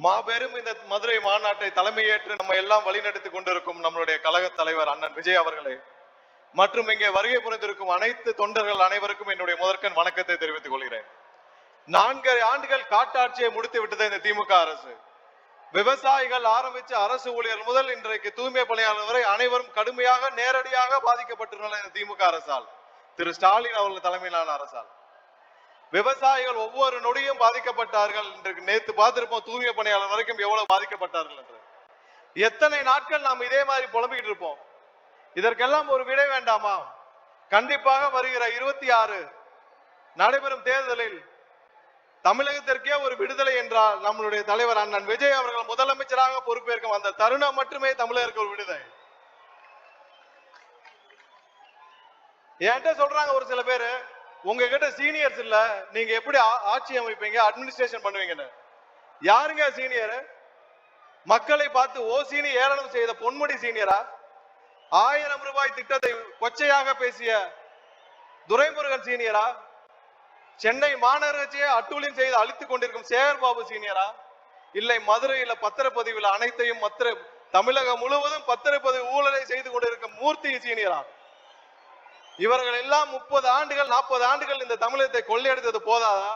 மாபெரும் இந்த மதுரை மாநாட்டை தலைமையேற்று நம்ம எல்லாம் வழிநடத்தி கொண்டிருக்கும் நம்மளுடைய கழக தலைவர் அண்ணன் விஜய் அவர்களே மற்றும் இங்கே வருகை புரிந்திருக்கும் அனைத்து தொண்டர்கள் அனைவருக்கும் என்னுடைய முதற்கண் வணக்கத்தை தெரிவித்துக் கொள்கிறேன். 4 ஆண்டுகள் காட்டாட்சியை முடித்து விட்டது இந்த திமுக அரசு. விவசாயிகள் ஆரம்பிச்ச அரசு ஊழியர் முதல் இன்றைக்கு தூய்மை பணியாளர் வரை அனைவரும் கடுமையாக நேரடியாக பாதிக்கப்பட்டுள்ளனர் இந்த திமுக அரசால், திரு ஸ்டாலின் அவர்கள் தலைமையிலான அரசால். விவசாயிகள் ஒவ்வொரு நொடியும் பாதிக்கப்பட்டார்கள். இன்றைக்கு நேற்று பார்த்திருப்போம் தூய்மை பணியாளர் வரைக்கும் எவ்வளவு பாதிக்கப்பட்டார்கள் என்று. எத்தனை நாட்கள் நாம் இதே மாதிரி புலம்பிக்கிட்டு இருப்போம்? இதற்கெல்லாம் ஒரு விடை வேண்டாமா? கண்டிப்பாக வருகிற 26 நடைபெறும் தேர்தலில் தமிழகத்திற்கே ஒரு விடுதலை என்றால் நம்மளுடைய தலைவர் அண்ணன் விஜய் அவர்கள் முதலமைச்சராக பொறுப்பேற்கும் அந்த தருணம் மட்டுமே தமிழருக்கு ஒரு விடுதலை. என்கிட்ட சொல்றாங்க ஒரு சில பேரு, உங்ககிட்ட சீனியர்ஸ் இல்ல, நீங்க எப்படி ஆட்சி அமைப்பீங்க, அட்மினிஸ்ட்ரேஷன் பண்ணுவீங்கன்னு. யாருங்க சீனியர்? மக்களை பார்த்து ஓசினி ஏளனம் செய்த பொன்முடி சீனியரா? 1000 ரூபாய் திட்டத்தை கொச்சையாக பேசிய துரைமுருகன் சீனியரா? சென்னை மாநகராட்சியை அட்டூழியம் செய்து அழித்துக் கொண்டிருக்கும் சேகர்பாபு சீனியரா? இல்லை மதுரையில பத்திரப்பதிவில் அனைத்தையும் தமிழகம் முழுவதும் பத்திரப்பதிவு ஊழலை செய்து கொண்டிருக்கும் மூர்த்தி சீனியரா? இவர்கள் எல்லாம் 30 ஆண்டுகள் 40 ஆண்டுகள் இந்த தமிழகத்தை கொள்ளையடித்தது போதாதா?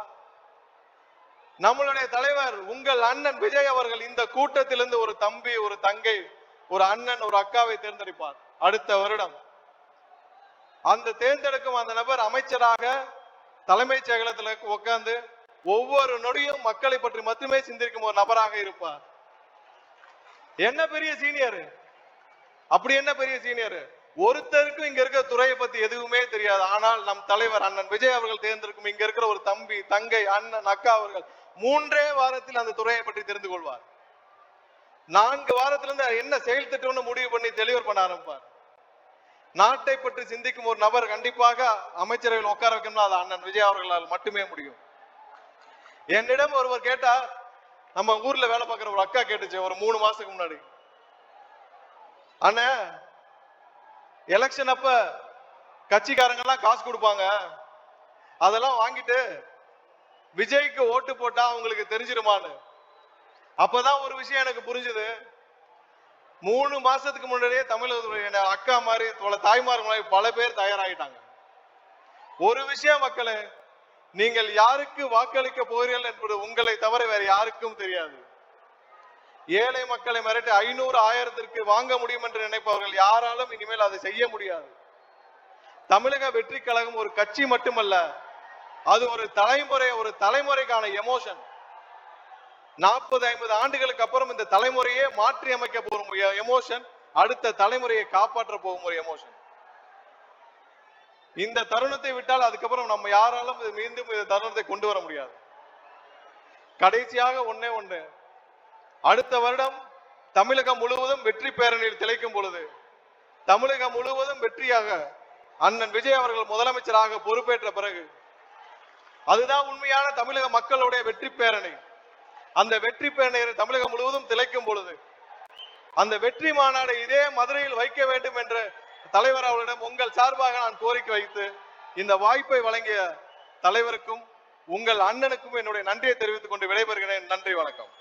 நம்மளுடைய தலைவர் உங்கள் அண்ணன் விஜய் அவர்கள் இந்த கூட்டத்திலிருந்து ஒரு தம்பி, ஒரு தங்கை, ஒரு அண்ணன், ஒரு அக்காவை தேர்ந்தெடுப்பார் அடுத்த வருடம். அந்த தேர்ந்தெடுக்கும் அந்த நபர் அமைச்சராக தலைமைச் செயலகத்தில் உட்கார்ந்து ஒவ்வொரு நொடியும் மக்களை பற்றி மட்டுமே சிந்திக்கும் ஒரு நபராக இருப்பார். என்ன பெரிய சீனியர்? அப்படி என்ன பெரிய சீனியர்? ஒருத்தருக்கும் இங்க இருக்கிற துறையை பத்தி எதுவுமே தெரியாது. ஆனால் நம் தலைவர் அண்ணன் விஜய் அவர்கள் தேர்ந்தெடுக்கும் இங்க இருக்கிற ஒரு தம்பி, தங்கை, அண்ணன், அக்கா அவர்கள் 3 வாரத்தில் அந்த துறையை பற்றி தெரிந்து கொள்வார். 4 வாரத்திலிருந்து என்ன செயல் திட்டம்னு முடிவு பண்ணி டெலிவர் பண்ண ஆரம்பிப்பார். நாட்டை பற்றி சிந்திக்கும் ஒரு நபர் கண்டிப்பாக அமைச்சரவையில் உட்கார வைக்கணும்னா அது அண்ணன் விஜய் அவர்களால் மட்டுமே முடியும். என்னிடம் ஒருவர் கேட்டா, நம்ம ஊர்ல வேலை பார்க்கிற ஒரு அக்கா கேட்டுச்சு ஒரு 3 மாசத்துக்கு முன்னாடி, அண்ணா எலெக்ஷன் அப்ப கட்சிக்காரங்க எல்லாம் காசு கொடுப்பாங்க, அதெல்லாம் வாங்கிட்டு விஜய்க்கு ஓட்டு போட்டா அவங்களுக்கு தெரிஞ்சிருமான்னு. அப்பதான் ஒரு விஷயம் எனக்கு புரிஞ்சுது. 3 மாசத்துக்கு முன்னாடியே தமிழகத்துடைய அக்கா மாதிரி தாய்மார் மாதிரி பல பேர் தயாராகிட்டாங்க. ஒரு விஷயம் மக்களே, நீங்கள் யாருக்கு வாக்களிக்க போகிறீர்கள் என்பது உங்களை தவிர வேற யாருக்கும் தெரியாது. ஏழை மக்களை மிரட்டி 500 1000க்கு வாங்க முடியும் என்று நினைப்பவர்கள் யாராலும் இனிமேல் அதை செய்ய முடியாது. தமிழக வெற்றி கழகம் ஒரு கட்சி மட்டுமல்ல, அது ஒரு தலைமுறைக்கான எமோஷன். 40-50 ஆண்டுகளுக்கு அப்புறம் இந்த தலைமுறையே மாற்றி அமைக்க போகும் எமோஷன், அடுத்த தலைமுறையை காப்பாற்ற போகும் ஒரு எமோஷன். இந்த தருணத்தை விட்டால் அதுக்கப்புறம் நம்ம யாராலும் மீண்டும் இந்த தருணத்தை கொண்டு வர முடியாது. கடைசியாக ஒண்ணே, அடுத்த வருடம் தமிழகம் முழுவதும் வெற்றி பேரணியில் திளைக்கும் பொழுது, தமிழகம் முழுவதும் வெற்றியாக அண்ணன் விஜய் அவர்கள் முதலமைச்சராக பொறுப்பேற்ற பிறகு, அதுதான் உண்மையான தமிழக மக்களுடைய வெற்றி பேரணி. அந்த வெற்றி பேரணியை தமிழகம் முழுவதும் திளைக்கும் பொழுது, அந்த வெற்றி மாநாடு இதே மதுரையில் வைக்க வேண்டும் என்று தலைவர் அவர்களிடம் உங்கள் சார்பாக நான் கோரிக்கை வைத்து இந்த வாய்ப்பை வழங்கிய தலைவருக்கும் உங்கள் அண்ணனுக்கும் என்னுடைய நன்றியை தெரிவித்துக் கொண்டு விடைபெறுகிறேன். நன்றி, வணக்கம்.